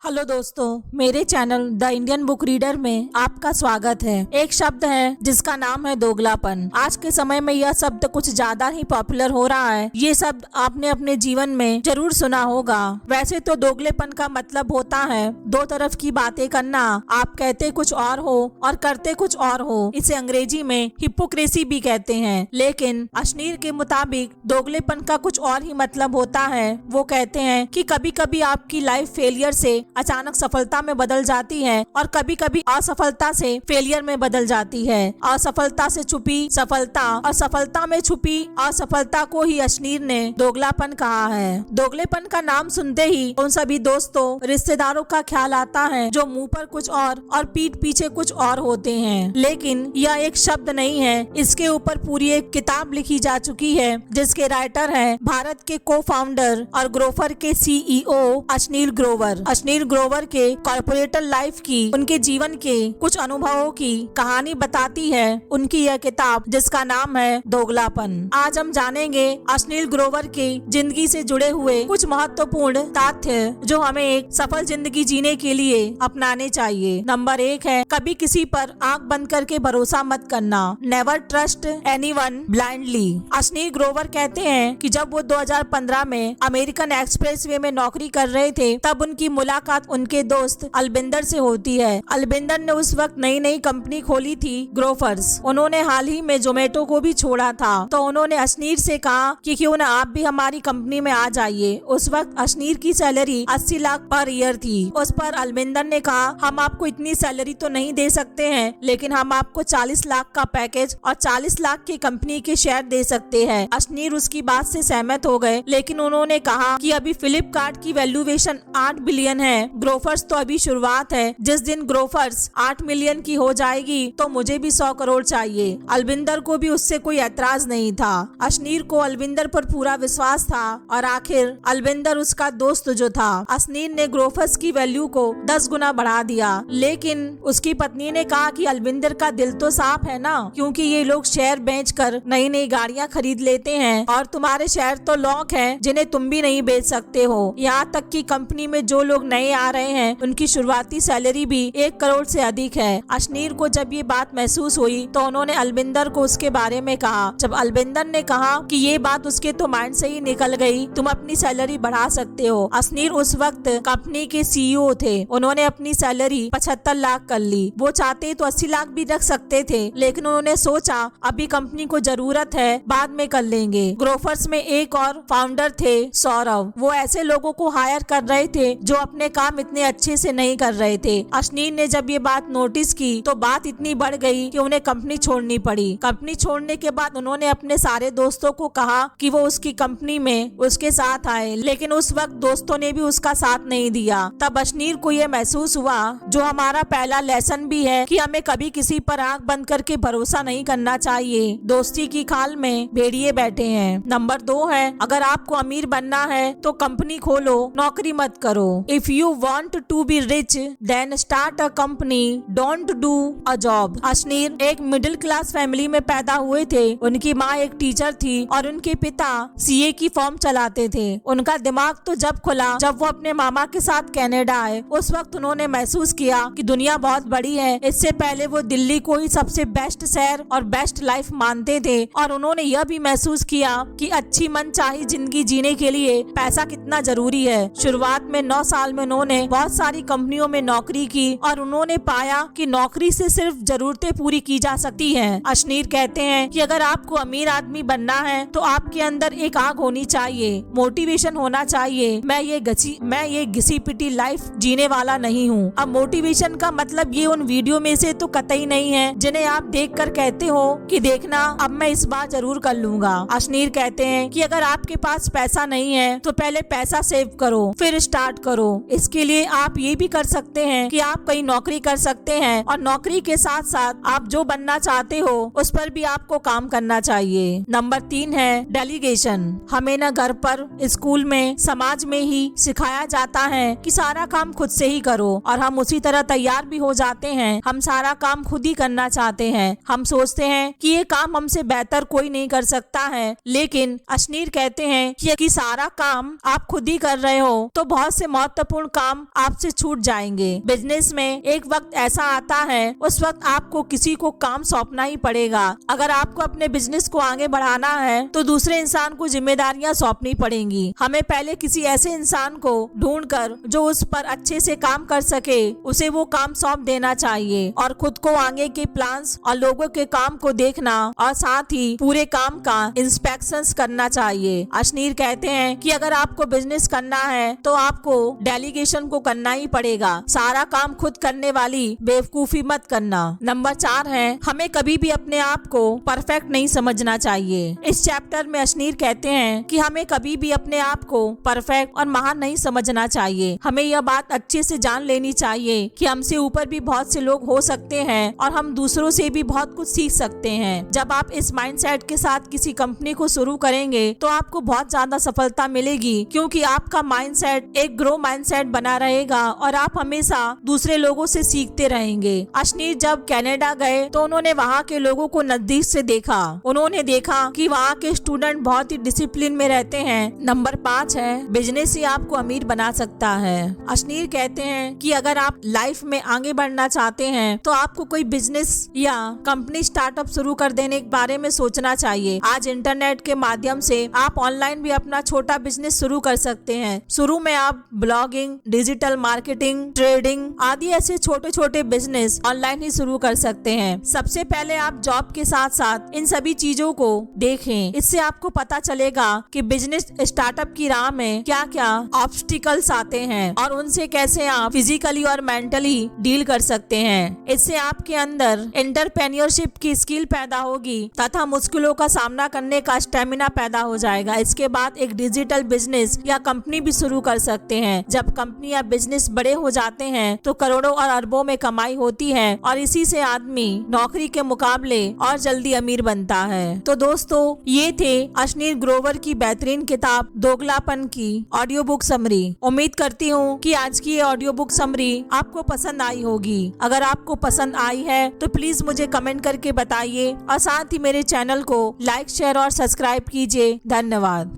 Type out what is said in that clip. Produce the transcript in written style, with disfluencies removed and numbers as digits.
Hello दोस्तों, मेरे channel the Indian book reader में आपका स्वागत है। एक शब्द है जिसका नाम है दोगलापन। आज के समय में यह शब्द कुछ ज्यादा ही पॉपुलर हो रहा है। ये शब्द आपने अपने जीवन में जरूर सुना होगा। वैसे तो दोगलेपन का मतलब होता है दो तरफ की बातें करना। आप कहते कुछ और हो और करते कुछ और हो। इसे अंग्रेजी में हिपोक्रेसी भी कहते हैं। लेकिन अशनीर के मुताबिक दोगलेपन का कुछ और ही मतलब होता है। वो कहते हैं कि कभी कभी आपकी लाइफ फेलियर से अचानक सफलता में बदल जाती है और कभी कभी असफलता से फेलियर में बदल जाती है। असफलता से छुपी सफलता और सफलता में छुपी असफलता को ही अशनीर ने दोगलापन कहा है। दोगलेपन का नाम सुनते ही उन सभी दोस्तों रिश्तेदारों का ख्याल आता है जो मुंह पर कुछ और पीठ पीछे कुछ और होते हैं। लेकिन यह एक शब्द नहीं है, इसके ऊपर पूरी एक किताब लिखी जा चुकी है जिसके राइटर है भारत के को फाउंडर और ग्रोफर के CEO अशनीर ग्रोवर। अशनीर ग्रोवर के कॉर्पोरेटर लाइफ की, उनके जीवन के कुछ अनुभवों की कहानी बताती है उनकी यह किताब जिसका नाम है दोगलापन। आज हम जानेंगे अशनीर ग्रोवर के जिंदगी से जुड़े हुए कुछ महत्वपूर्ण तथ्य जो हमें एक सफल जिंदगी जीने के लिए अपनाने चाहिए। नंबर 1 है कभी किसी पर आंख बंद करके भरोसा मत करना। Never trust anyone blindly. Ashneer Grover कहते हैं कि जब वो 2015 में अमेरिकन एक्सप्रेसवे में नौकरी कर रहे थे तब उनकी मुलाकात उनके दोस्त अलबिंदर से होती है। अलबिंदर ने उस वक्त नई नई कंपनी खोली थी ग्रोफर्स। उन्होंने हाल ही में जोमेटो को भी छोड़ा था। तो उन्होंने अशनीर से कहा कि क्यों ना आप भी हमारी कंपनी में आ जाइए। उस वक्त अशनीर की सैलरी 80 लाख पर ईयर थी। उस पर अलबिंदर ने कहा हम आपको इतनी सैलरी तो नहीं दे सकते हैं, लेकिन हम आपको 40 लाख का पैकेज और 40 लाख की कंपनी के शेयर दे सकते हैं। अशनीर उसकी बात से सहमत हो गए, लेकिन उन्होंने कहा कि अभी फ्लिपकार्ट की वैल्यूएशन 8 बिलियन है। ग्रोफर्स तो अभी शुरुआत है। जिस दिन ग्रोफर्स 8 मिलियन की हो जाएगी तो मुझे भी 100 करोड़ चाहिए। अलबिंदर को भी उससे कोई ऐतराज नहीं था। अशनीर को अलबिंदर पर पूरा विश्वास था और आखिर अलबिंदर उसका दोस्त जो था। अशनीर ने ग्रोफर्स की वैल्यू को 10 गुना बढ़ा दिया, लेकिन उसकी पत्नी ने कहा कि अलबिंदर का दिल तो साफ है ना, क्योंकि ये लोग शेयर बेचकर नई नई गाड़ियां खरीद लेते हैं और तुम्हारे शेयर तो लॉक हैं जिन्हें तुम भी नहीं बेच सकते हो। यहाँ तक कि कंपनी में जो लोग नए आ रहे हैं उनकी शुरुआती सैलरी भी 1 करोड़ से अधिक है। अशनीर को जब ये बात महसूस हुई तो उन्होंने अलबिंदर को उसके बारे में कहा। जब अलबिंदर ने कहा कि ये बात उसके तो माइंड से ही निकल गई, तुम अपनी सैलरी बढ़ा सकते हो। अशनीर उस वक्त कंपनी के CEO थे। उन्होंने अपनी सैलरी 75 लाख कर ली। वो चाहते तो 80 लाख भी रख सकते थे, लेकिन उन्होंने सोचा अभी कंपनी को जरूरत है, बाद में कर लेंगे। ग्रोफर्स में एक और फाउंडर थे सौरव। वो ऐसे लोगों को हायर कर रहे थे जो अपने काम इतने अच्छे से नहीं कर रहे थे। अशनीर ने जब ये बात नोटिस की तो बात इतनी बढ़ गई कि उन्हें कंपनी छोड़नी पड़ी। कंपनी छोड़ने के बाद उन्होंने अपने सारे दोस्तों को कहा कि वो उसकी कंपनी में उसके साथ आए, लेकिन उस वक्त दोस्तों ने भी उसका साथ नहीं दिया। तब अशनीर को ये महसूस हुआ, जो हमारा पहला लेसन भी है, कि हमें कभी किसी पर आंख बंद करके भरोसा नहीं करना चाहिए। दोस्ती की खाल में भेड़िए बैठे हैं। नंबर 2 है अगर आपको अमीर बनना है तो कंपनी खोलो, नौकरी मत करो। If you want to be rich, then start a company. Don't do a job. Ashneer एक मिडिल क्लास फैमिली में पैदा हुए थे। उनकी माँ एक टीचर थी और उनके पिता CA की फर्म चलाते थे। उनका दिमाग तो जब खुला जब वो अपने मामा के साथ कनाडा आए। उस वक्त उन्होंने महसूस किया कि दुनिया बहुत बड़ी है। इससे पहले वो दिल्ली को ही सबसे बेस्ट शहर और बेस्ट लाइफ मानते थे, और उन्होंने यह भी महसूस किया कि अच्छी मनचाही जिंदगी जीने के लिए पैसा कितना जरूरी है। शुरुआत में 9 साल में उन्होंने बहुत सारी कंपनियों में नौकरी की और उन्होंने पाया कि नौकरी से सिर्फ जरूरतें पूरी की जा सकती हैं। अशनीर कहते हैं कि अगर आपको अमीर आदमी बनना है तो आपके अंदर एक आग होनी चाहिए, मोटिवेशन होना चाहिए। मैं ये घिसी पिटी लाइफ जीने वाला नहीं हूँ। अब मोटिवेशन का मतलब ये उन वीडियो में से तो कतई नहीं है जिन्हें आप देखकर कहते हो कि देखना अब मैं इस बार जरूर कर लूंगा। अशनीर कहते हैं कि अगर आपके पास पैसा नहीं है तो पहले पैसा सेव करो, फिर स्टार्ट करो। इसके लिए आप ये भी कर सकते हैं कि आप कहीं नौकरी कर सकते हैं और नौकरी के साथ साथ आप जो बनना चाहते हो उस पर भी आपको काम करना चाहिए। नंबर 3 है डेलीगेशन। हमें न घर पर, स्कूल में, समाज में ही सिखाया जाता है कि सारा काम खुद से ही करो, और हम उसी तरह तैयार भी हो जाते हैं। हम सारा काम खुद ही करना चाहते हैं। हम सोचते हैं कि ये काम हमसे बेहतर कोई नहीं कर सकता है, लेकिन अशनीर कहते हैं कि सारा काम आप खुद ही कर रहे हो तो बहुत से महत्वपूर्ण काम आपसे छूट जाएंगे। बिजनेस में एक वक्त ऐसा आता है, उस वक्त आपको किसी को काम सौंपना ही पड़ेगा। अगर आपको अपने बिजनेस को आगे बढ़ाना है तो दूसरे इंसान को जिम्मेदारियां सौंपनी पड़ेंगी। हमें पहले किसी ऐसे इंसान को ढूंढकर जो उस पर अच्छे से काम कर सके उसे वो काम सौंप देना चाहिए और खुद को आगे के प्लान्स और लोगों के काम को देखना और साथ ही पूरे काम का इंस्पेक्शंस करना चाहिए। अशनीर कहते हैं कि अगर आपको बिजनेस करना है तो आपको डेलीगेशन को करना ही पड़ेगा। सारा काम खुद करने वाली बेवकूफी मत करना। नंबर 4 है, हमें कभी भी अपने आप को परफेक्ट नहीं समझना चाहिए। इस चैप्टर में अशनीर कहते हैं कि हमें कभी भी अपने आप को परफेक्ट और महान नहीं समझना चाहिए। हमें यह बात अच्छे से जान लेनी चाहिए कि हमसे ऊपर भी बहुत से लोग हो सकते हैं और हम दूसरों से भी बहुत कुछ सीख सकते हैं। जब आप इस माइंडसेट के साथ किसी कंपनी को शुरू करेंगे तो आपको बहुत ज्यादा सफलता मिलेगी, क्योंकि आपका माइंडसेट एक ग्रो माइंडसेट बना रहेगा और आप हमेशा दूसरे लोगों से सीखते रहेंगे। अशनीर जब कनाडा गए तो उन्होंने वहाँ के लोगों को नजदीक से देखा। उन्होंने देखा कि वहाँ के स्टूडेंट बहुत ही डिसिप्लिन में रहते हैं। नंबर 5 है, बिजनेस ही आपको अमीर बना सकता है। अशनीर कहते हैं कि अगर आप लाइफ में आगे बढ़ना चाहते हैं तो आपको कोई बिजनेस या कंपनी स्टार्टअप शुरू कर देने के बारे में सोचना चाहिए। आज इंटरनेट के माध्यम से आप ऑनलाइन भी अपना छोटा बिजनेस शुरू कर सकते हैं। शुरू में आप ब्लॉगिंग, डिजिटल मार्केटिंग, ट्रेडिंग आदि ऐसे छोटे छोटे बिजनेस ऑनलाइन ही शुरू कर सकते हैं। सबसे पहले आप जॉब के साथ साथ इन सभी चीजों को देखें। इससे आपको पता चलेगा कि बिजनेस स्टार्टअप की राह में क्या क्या ऑब्स्टिकल्स आते हैं और उनसे कैसे आप फिजिकली और मेंटली डील कर सकते हैं। इससे आपके अंदर एंटरप्रेन्योरशिप की स्किल पैदा होगी तथा मुश्किलों का सामना करने का स्टेमिना पैदा हो जाएगा। इसके बाद एक डिजिटल बिजनेस या कंपनी भी शुरू कर सकते हैं। जब कंपनी या बिजनेस बड़े हो जाते हैं तो करोड़ों और अरबों में कमाई होती है और इसी से आदमी नौकरी के मुकाबले और जल्दी अमीर बनता है। तो दोस्तों, ये थे अशनीर ग्रोवर की बेहतरीन किताब दोगलापन की ऑडियो बुक समरी। उम्मीद करती हूँ कि आज की ये ऑडियो बुक समरी आपको पसंद आई होगी। अगर आपको पसंद आई है तो प्लीज मुझे कमेंट करके बताइए और साथ ही मेरे चैनल को लाइक, शेयर और सब्सक्राइब कीजिए। धन्यवाद।